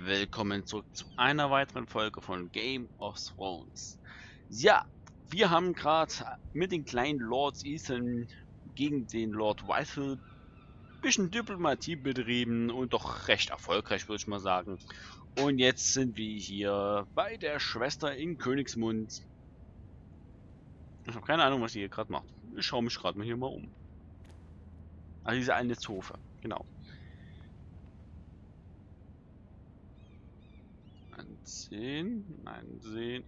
willkommen zurück zu einer weiteren Folge von Game of Thrones. Ja, wir haben gerade mit den kleinen Lords Ethan gegen den Lord Whitefield ein bisschen Diplomatie betrieben und doch recht erfolgreich, würde ich mal sagen. Und jetzt sind wir hier bei der Schwester in Königsmund. Ich habe keine Ahnung, was sie hier gerade macht. Ich schaue mich gerade mal hier mal um. Also diese eine Zofe, genau. Einsehen.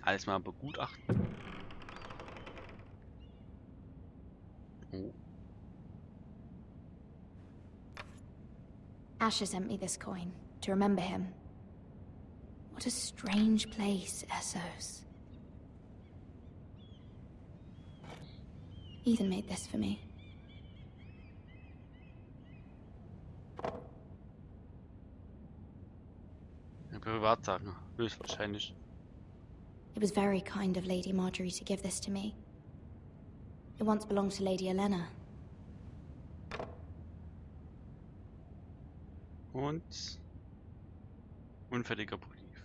Alles mal begutachten. Oh. Asher sent me this coin to remember him. What a strange place, Essos. Ethan made this for me. Privatsachen, höchstwahrscheinlich. It was very kind of Lady Marjorie to give this to me. It once belonged to Lady Elena. Und unfertiger Brief.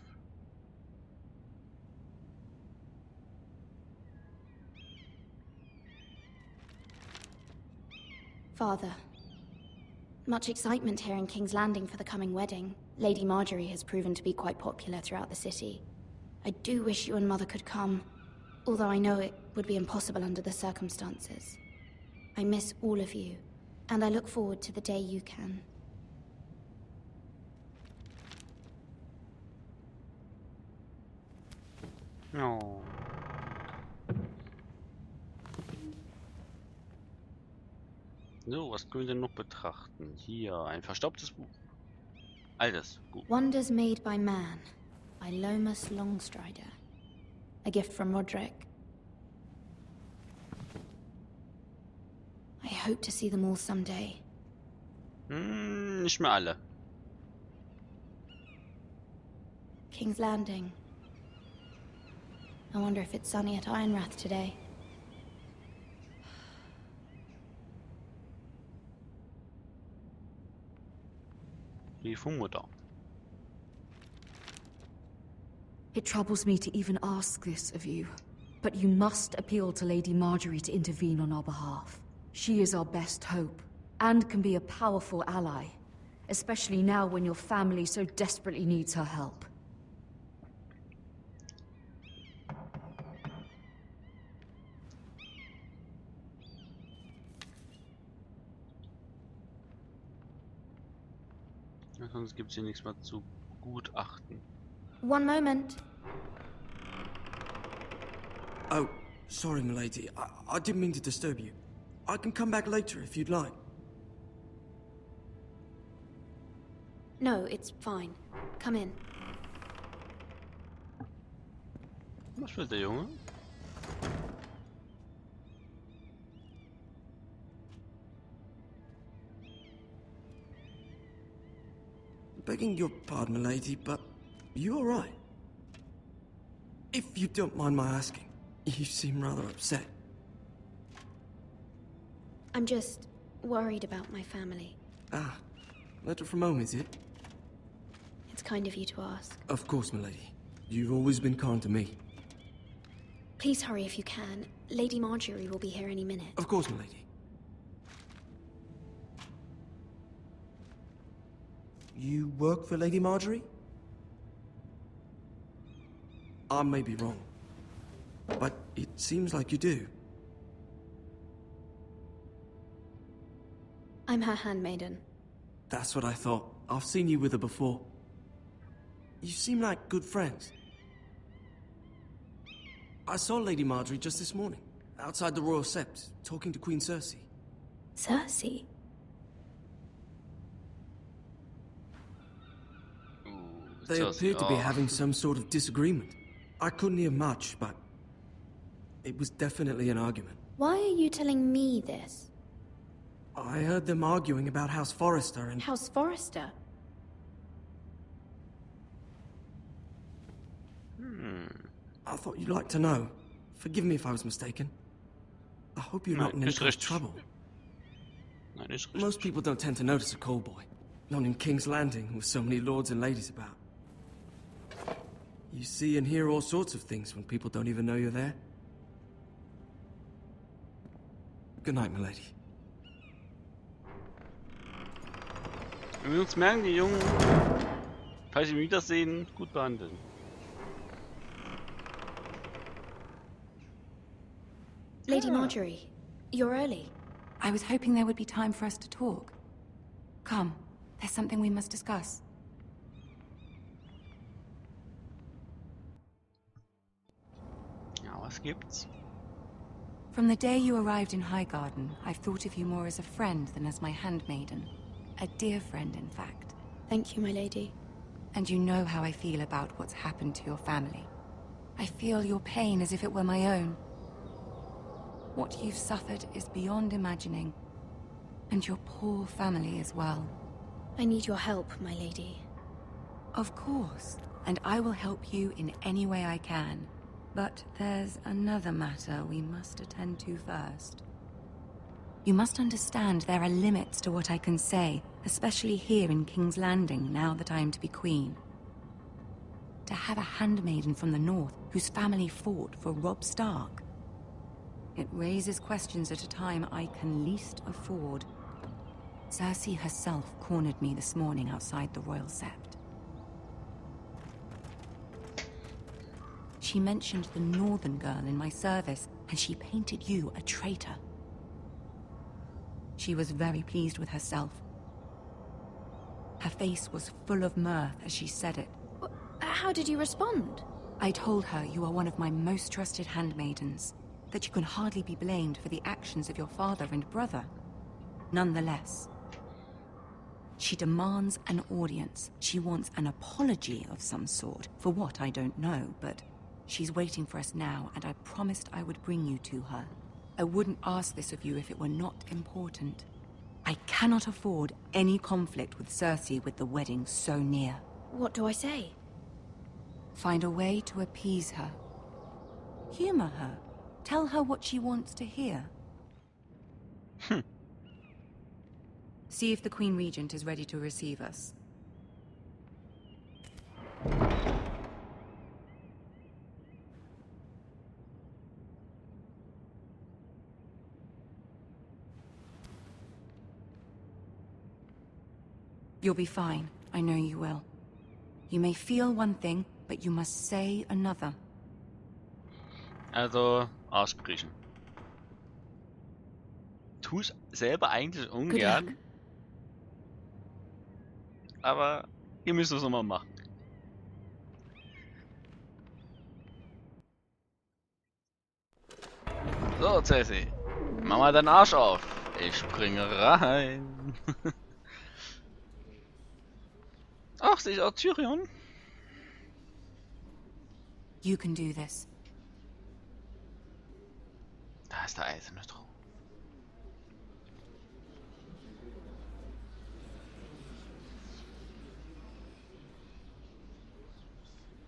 Father, much excitement here in King's Landing for the coming wedding. Lady Marjorie has proven to be quite popular throughout the city. I do wish you and Mother could come, although I know it would be impossible under the circumstances. I miss all of you, and I look forward to the day you can. Oh. So, was können wir denn noch betrachten? Hier, ein verstaubtes Buch. Altes, gut. Wonders Made by Man, by Lomas Longstrider. A gift from Roderick. I hope to see them all someday. Nicht mehr alle. King's Landing. I wonder if it's sunny at Ironrath today. Brief von Mutter. It troubles me to even ask this of you, but you must appeal to Lady Marjorie to intervene on our behalf. She is our best hope, and can be a powerful ally, especially now when your family so desperately needs her help. Sonst gibt es hier nichts mehr zu gutachten. One moment. Oh, sorry, milady. I didn't mean to disturb you. I can come back later if you'd like. No, it's fine. Come in. Was will der Junge? Begging your pardon, milady, but you all right? If you don't mind my asking, you seem rather upset. I'm just worried about my family. Ah, letter from home, is it? It's kind of you to ask. Of course, milady. You've always been kind to me. Please hurry if you can. Lady Marjorie will be here any minute. Of course, milady. You work for Lady Marjorie? I may be wrong, but it seems like you do. I'm her handmaiden. That's what I thought. I've seen you with her before. You seem like good friends. I saw Lady Marjorie just this morning, outside the Royal Sept, talking to Queen Cercei. Cercei? They appeared to be having some sort of disagreement. I couldn't hear much, but it was definitely an argument. Why are you telling me this? I heard them arguing about House Forrester and... House Forrester? I thought you'd like to know. Forgive me if I was mistaken. I hope you're not in any kind of trouble. Nein, ist richtig. Most people don't tend to notice a call boy. Not in King's Landing, with so many lords and ladies about. You see and hear all sorts of things when people don't even know you're there. Good night, milady. Wenn wir uns merken, die Jungen, falls wir wiedersehen, gut behandeln. Lady Marjorie, you're early. I was hoping there would be time for us to talk. Come, there's something we must discuss. Ja, was gibt's? From the day you arrived in Highgarden, I've thought of you more as a friend than as my handmaiden. A dear friend, in fact. Thank you, my lady. And you know how I feel about what's happened to your family. I feel your pain as if it were my own. What you've suffered is beyond imagining. And your poor family as well. I need your help, my lady. Of course, and I will help you in any way I can. But there's another matter we must attend to first. You must understand there are limits to what I can say, especially here in King's Landing, now that I am to be queen. To have a handmaiden from the north whose family fought for Robb Stark. It raises questions at a time I can least afford. Cercei herself cornered me this morning outside the Royal Sept. She mentioned the northern girl in my service, and she painted you a traitor. She was very pleased with herself. Her face was full of mirth as she said it. How did you respond? I told her you are one of my most trusted handmaidens, that you can hardly be blamed for the actions of your father and brother. Nonetheless, she demands an audience. She wants an apology of some sort, for what I don't know, but she's waiting for us now, and I promised I would bring you to her. I wouldn't ask this of you if it were not important. I cannot afford any conflict with Cercei with the wedding so near. What do I say? Find a way to appease her. Humor her. Tell her what she wants to hear. See if the Queen Regent is ready to receive us. You'll be fine. I know you will. You may feel one thing, but you must say another. Also, aussprechen. Tu's selber eigentlich ungern. Aber ihr müsst es nochmal machen. So, Cercei. Mach mal deinen Arsch auf. Ich springe rein. Ach, sehe ich auch Tyrion? You can do this. Da ist der eiserne Thron.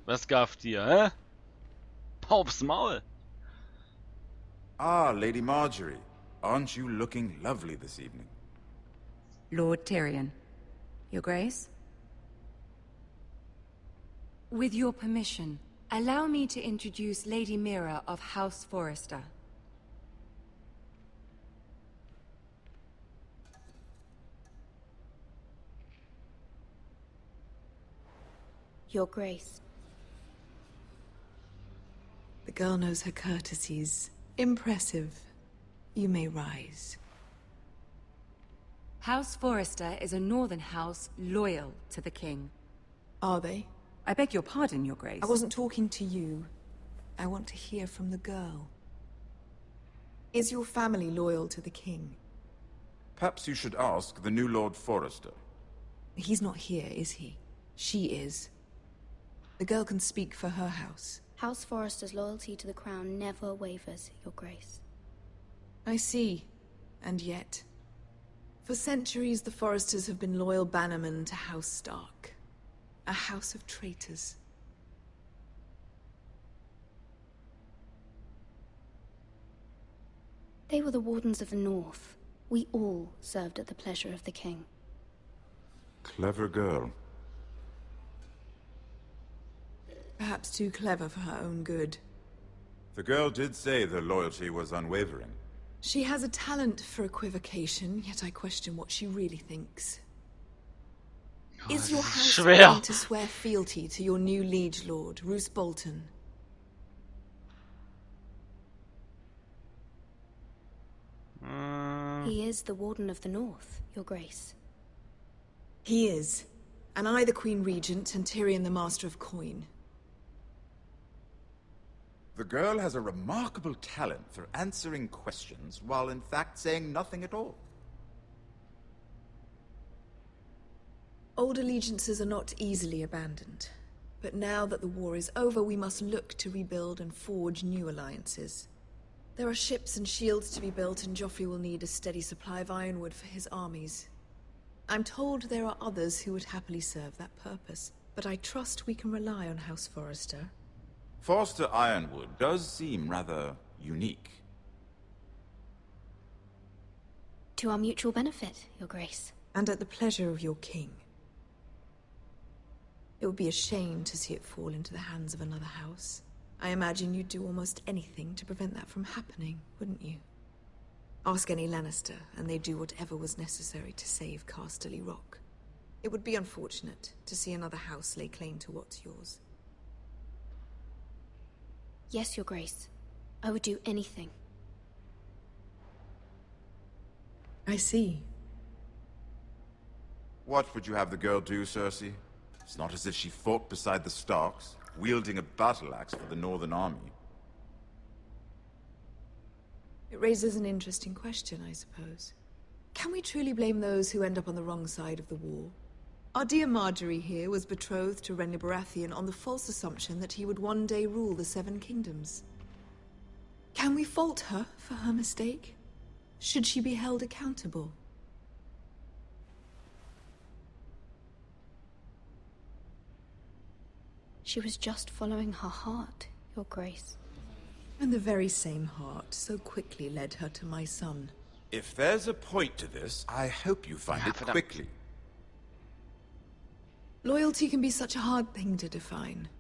Was gafft ihr, hä? Aufs Maul! Ah, Lady Marjorie. Aren't you looking lovely this evening? Lord Tyrion. Your Grace? With your permission, allow me to introduce Lady Mira of House Forrester. Your Grace. The girl knows her courtesies. Impressive. You may rise. House Forrester is a northern house loyal to the king. Are they? I beg your pardon, Your Grace. I wasn't talking to you. I want to hear from the girl. Is your family loyal to the king? Perhaps you should ask the new Lord Forrester. He's not here, is he? She is. The girl can speak for her house. House Forrester's loyalty to the crown never wavers, Your Grace. I see. And yet... For centuries, the Forresters have been loyal bannermen to House Stark. A house of traitors. They were the Wardens of the North. We all served at the pleasure of the king. Clever girl. Perhaps too clever for her own good. The girl did say their loyalty was unwavering. She has a talent for equivocation, yet I question what she really thinks. Is your house schwer. going to swear fealty to your new liege lord, Roose Bolton? He is the Warden of the North, Your Grace. He is. And I the Queen Regent, and Tyrion the Master of Coin. The girl has a remarkable talent for answering questions while in fact saying nothing at all. Old allegiances are not easily abandoned. But now that the war is over, we must look to rebuild and forge new alliances. There are ships and shields to be built, and Joffrey will need a steady supply of ironwood for his armies. I'm told there are others who would happily serve that purpose, but I trust we can rely on House Forrester. Forster Ironwood does seem rather unique. To our mutual benefit, Your Grace. And at the pleasure of your king. It would be a shame to see it fall into the hands of another house. I imagine you'd do almost anything to prevent that from happening, wouldn't you? Ask any Lannister, and they'd do whatever was necessary to save Casterly Rock. It would be unfortunate to see another house lay claim to what's yours. Yes, Your Grace. I would do anything. I see. What would you have the girl do, Cercei? It's not as if she fought beside the Starks, wielding a battle axe for the Northern Army. It raises an interesting question, I suppose. Can we truly blame those who end up on the wrong side of the war? Our dear Marjorie here was betrothed to Renly Baratheon on the false assumption that he would one day rule the Seven Kingdoms. Can we fault her for her mistake? Should she be held accountable? She was just following her heart, Your Grace. And the very same heart so quickly led her to my son. If there's a point to this, I hope you find it quickly. Loyalty can be such a hard thing to define.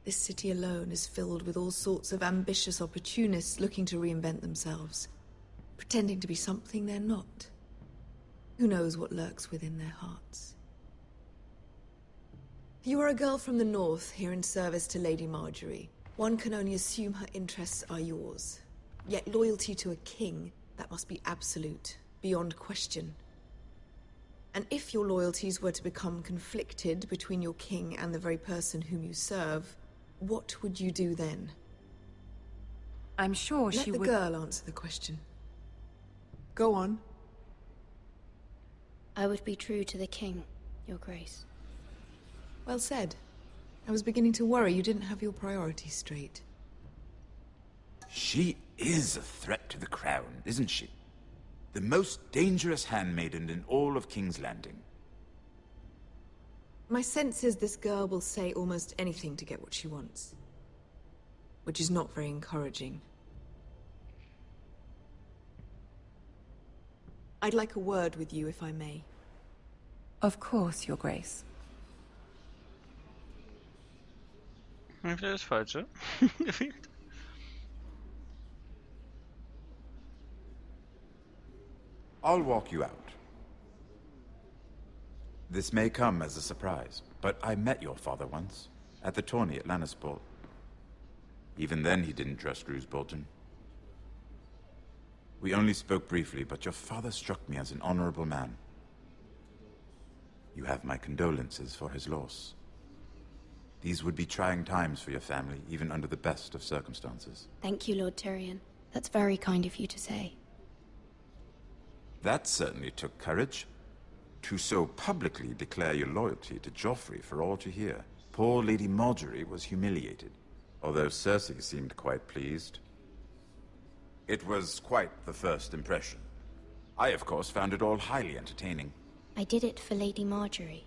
This city alone is filled with all sorts of ambitious opportunists looking to reinvent themselves, pretending to be something they're not. Who knows what lurks within their hearts? You are a girl from the north, here in service to Lady Marjorie. One can only assume her interests are yours. Yet loyalty to a king, that must be absolute, beyond question. And if your loyalties were to become conflicted between your king and the very person whom you serve, what would you do then? I'm sure she would... Let the girl answer the question. Go on. I would be true to the king, Your Grace. Well said. I was beginning to worry you didn't have your priorities straight. She is a threat to the crown, isn't she? The most dangerous handmaiden in all of King's Landing. My sense is this girl will say almost anything to get what she wants. Which is not very encouraging. I'd like a word with you, if I may. Of course, Your Grace. Heeft er das Falsche gefehlt? I'll walk you out. This may come as a surprise, but I met your father once, at the tourney at Lannisport. Even then he didn't trust Roose Bolton. We only spoke briefly, but your father struck me as an honorable man. You have my condolences for his loss. These would be trying times for your family, even under the best of circumstances. Thank you, Lord Tyrion. That's very kind of you to say. That certainly took courage. To so publicly declare your loyalty to Joffrey for all to hear. Poor Lady Marjorie was humiliated, although Cercei seemed quite pleased. It was quite the first impression. I, of course, found it all highly entertaining. I did it for Lady Marjorie.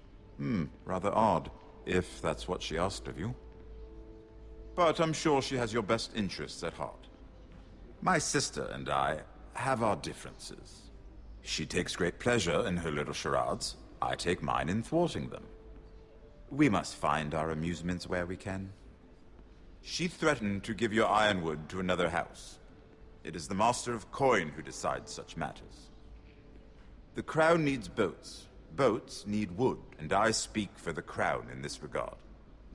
Rather odd, if that's what she asked of you. But I'm sure she has your best interests at heart. My sister and I have our differences. She takes great pleasure in her little charades, I take mine in thwarting them. We must find our amusements where we can. She threatened to give your ironwood to another house. It is the Master of Coin who decides such matters. The Crown needs boats. Boats need wood, and I speak for the Crown in this regard,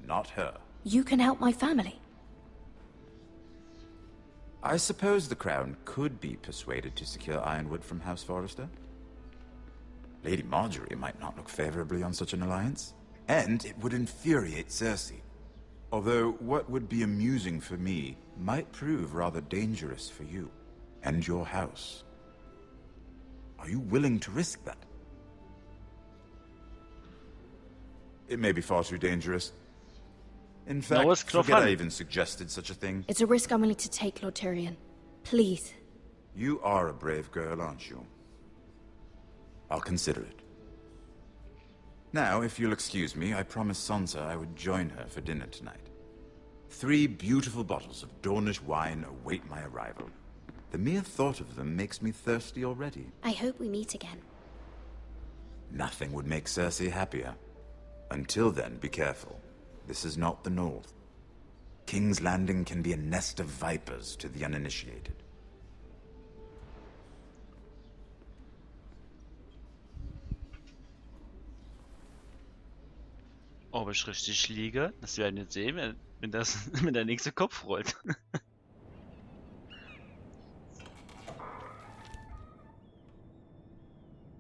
not her. You can help my family. I suppose the Crown could be persuaded to secure ironwood from House Forrester. Lady Marjorie might not look favorably on such an alliance, and it would infuriate Cercei. Although what would be amusing for me might prove rather dangerous for you and your house. Are you willing to risk that? It may be far too dangerous. In fact, forget I even suggested such a thing. It's a risk I'm willing to take, Lord Tyrion. Please. You are a brave girl, aren't you? I'll consider it. Now, if you'll excuse me, I promised Sansa I would join her for dinner tonight. 3 beautiful bottles of Dornish wine await my arrival. The mere thought of them makes me thirsty already. I hope we meet again. Nothing would make Cercei happier. Until then, be careful. This is not the North. King's Landing can be a nest of vipers to the uninitiated. Ob ich richtig liege, das werden wir jetzt sehen, wenn der nächste Kopf rollt.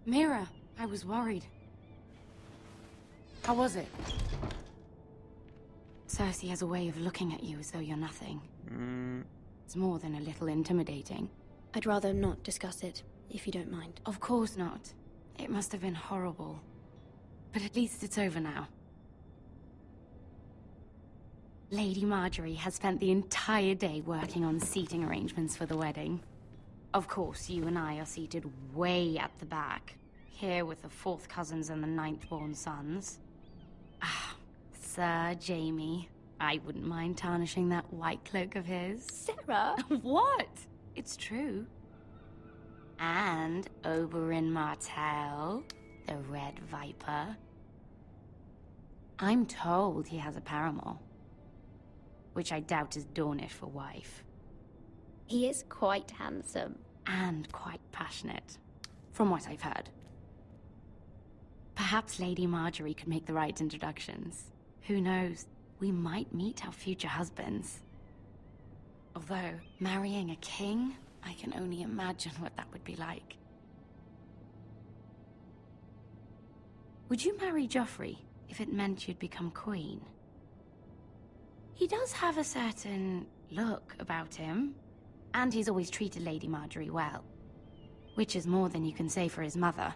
Mira, I was worried. How was it? Cercei has a way of looking at you as though you're nothing. It's more than a little intimidating. I'd rather not discuss it, if you don't mind. Of course not. It must have been horrible. But at least it's over now. Lady Marjorie has spent the entire day working on seating arrangements for the wedding. Of course, you and I are seated way at the back, here with the 4th cousins and the 9th-born sons. Ah, Sir Jaime. I wouldn't mind tarnishing that white cloak of his. Sarah! What? It's true. And Oberyn Martell, the Red Viper. I'm told he has a paramour, which I doubt is Dornish for wife. He is quite handsome. And quite passionate, from what I've heard. Perhaps Lady Marjorie could make the right introductions. Who knows? We might meet our future husbands. Although, marrying a king, I can only imagine what that would be like. Would you marry Joffrey if it meant you'd become queen? He does have a certain look about him, and he's always treated Lady Marjorie well. Which is more than you can say for his mother.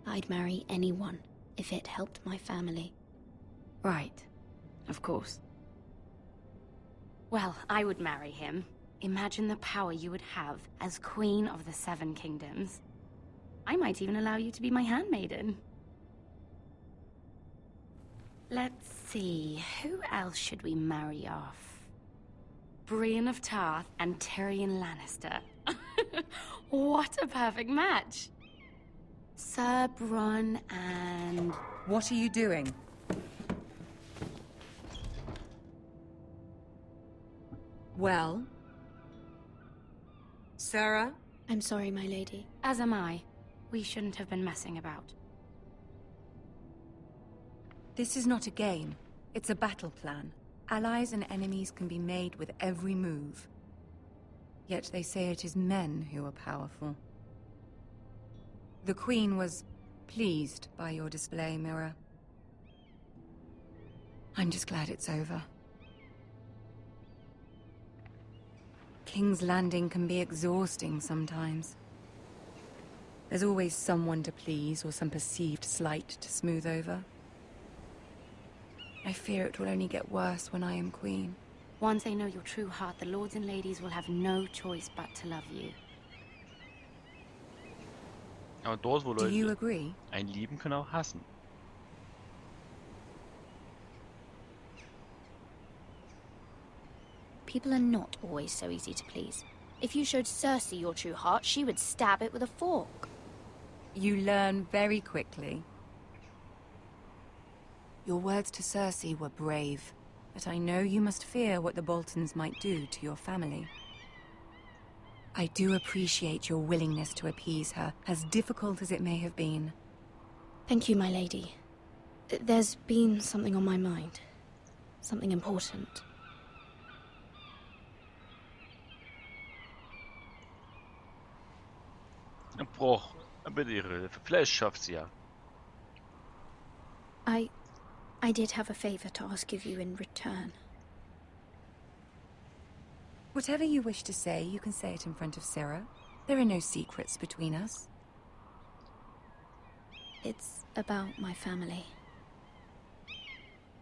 I'd marry anyone if it helped my family. Right. Of course. Well, I would marry him. Imagine the power you would have as Queen of the 7 Kingdoms. I might even allow you to be my handmaiden. Let's see, who else should we marry off? Brienne of Tarth and Tyrion Lannister. What a perfect match! Sir Bronn and... What are you doing? Well? Sarah? I'm sorry, my lady. As am I. We shouldn't have been messing about. This is not a game. It's a battle plan. Allies and enemies can be made with every move. Yet they say it is men who are powerful. The Queen was pleased by your display, Mira. I'm just glad it's over. King's Landing can be exhausting sometimes. There's always someone to please or some perceived slight to smooth over. I fear it will only get worse when I am queen. Once they know your true heart, the lords and ladies will have no choice but to love you. Aber dort, wo Do you Leute agree? einen lieben, können auch hassen. People are not always so easy to please. If you showed Cercei your true heart, she would stab it with a fork. You learn very quickly. Your words to Cercei were brave, but I know you must fear what the Boltons might do to your family. I do appreciate your willingness to appease her, as difficult as it may have been. Thank you, my lady. There's been something on my mind. Something important. Bruch. Bitte Ihre Hilfe. Vielleicht schafft sie ja. I did have a favor to ask of you in return. Whatever you wish to say, you can say it in front of Sarah. There are no secrets between us. It's about my family.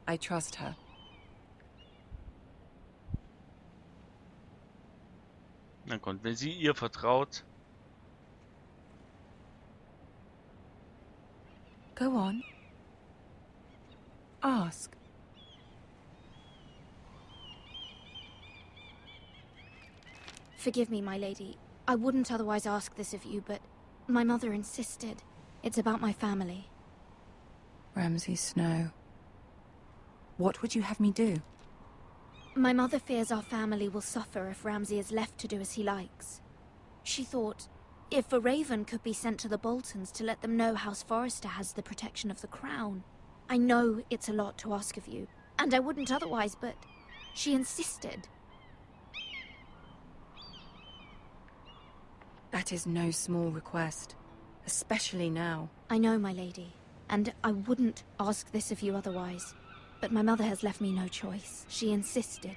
I trust her. Na gut, wenn sie ihr vertraut. Go on. Ask. Forgive me, my lady. I wouldn't otherwise ask this of you, but my mother insisted. It's about my family. Ramsay Snow. What would you have me do? My mother fears our family will suffer if Ramsay is left to do as he likes. She thought, if a raven could be sent to the Boltons to let them know House Forrester has the protection of the crown. I know it's a lot to ask of you, and I wouldn't otherwise, but she insisted. That is no small request, especially now. I know, my lady, and I wouldn't ask this of you otherwise. But my mother has left me no choice. She insisted.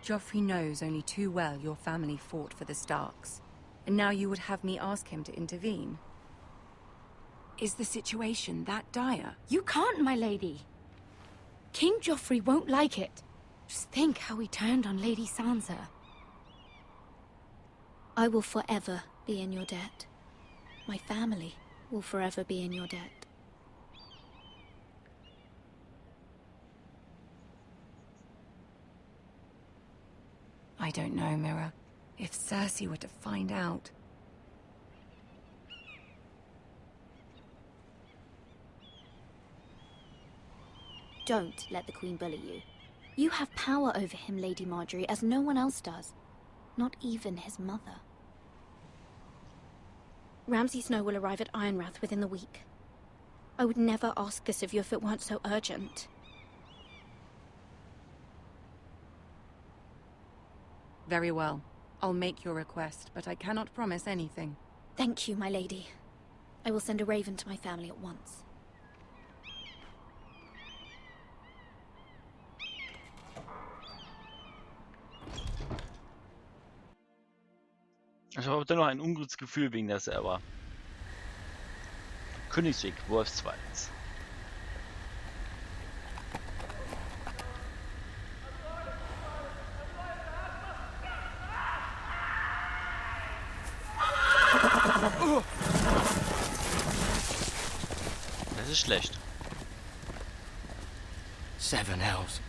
Joffrey knows only too well your family fought for the Starks, and now you would have me ask him to intervene. Is the situation that dire? You can't, my lady. King Joffrey won't like it. Just think how he turned on Lady Sansa. I will forever be in your debt. My family will forever be in your debt. I don't know, Mira. If Cercei were to find out... Don't let the Queen bully you. You have power over him, Lady Marjorie, as no one else does. Not even his mother. Ramsay Snow will arrive at Ironrath within the week. I would never ask this of you if it weren't so urgent. Very well. I'll make your request, but I cannot promise anything. Thank you, my lady. I will send a raven to my family at once. Ich habe dennoch ein ungutes Gefühl wegen der selber. Königsweg, Wolfswald. Das ist schlecht. Seven hells.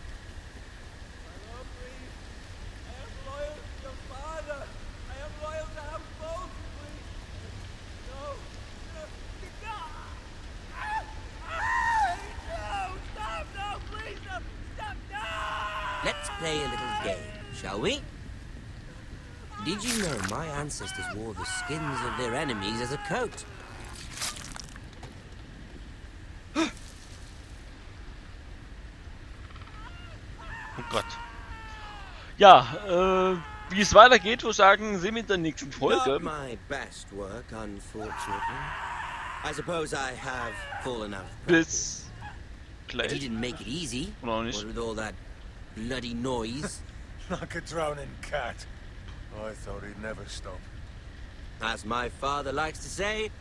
Let's play a little game, shall we? Did you know my ancestors wore the skins of their enemies as a coat? Oh Gott. Ja, wie es weitergeht, würde ich sagen, sehen wir in der nächsten Folge. Not my best work, unfortunately. I suppose I have fallen out of practice. Bis But he gleich. didn't make it easy. Oder auch nicht. What with all that bloody noise. Like a drowning cat. I thought he'd never stop. As my father likes to say,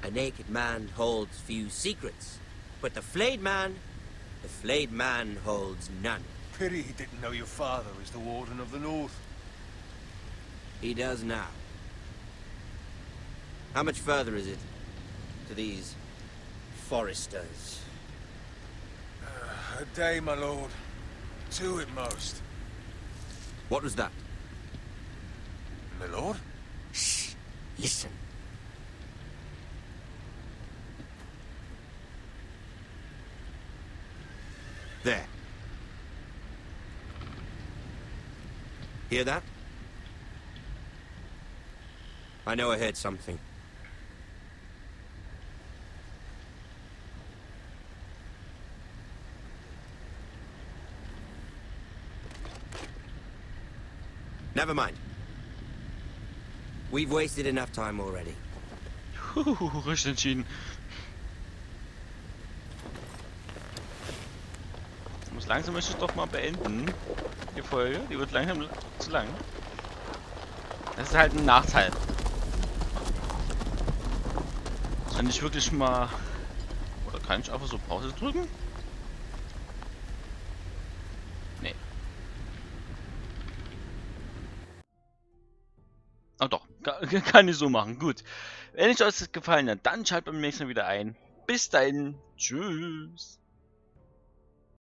a naked man holds few secrets. But the flayed man holds none. Pity he didn't know your father is the Warden of the North. He does now. How much further is it to these foresters? A day, my lord. 2 at most. What was that? My lord? Shh! Listen. There. Hear that? I know I heard something. Never mind. We've wasted enough time already. Richtig entschieden. Langsam möchte ich doch mal beenden. Die Folge. Die wird langsam zu lang. Das ist halt ein Nachteil. Kann ich wirklich mal... Oder kann ich einfach so Pause drücken? Nee. Oh doch. Kann ich so machen. Gut. Wenn euch das gefallen hat, dann schaltet beim nächsten Mal wieder ein. Bis dahin. Tschüss.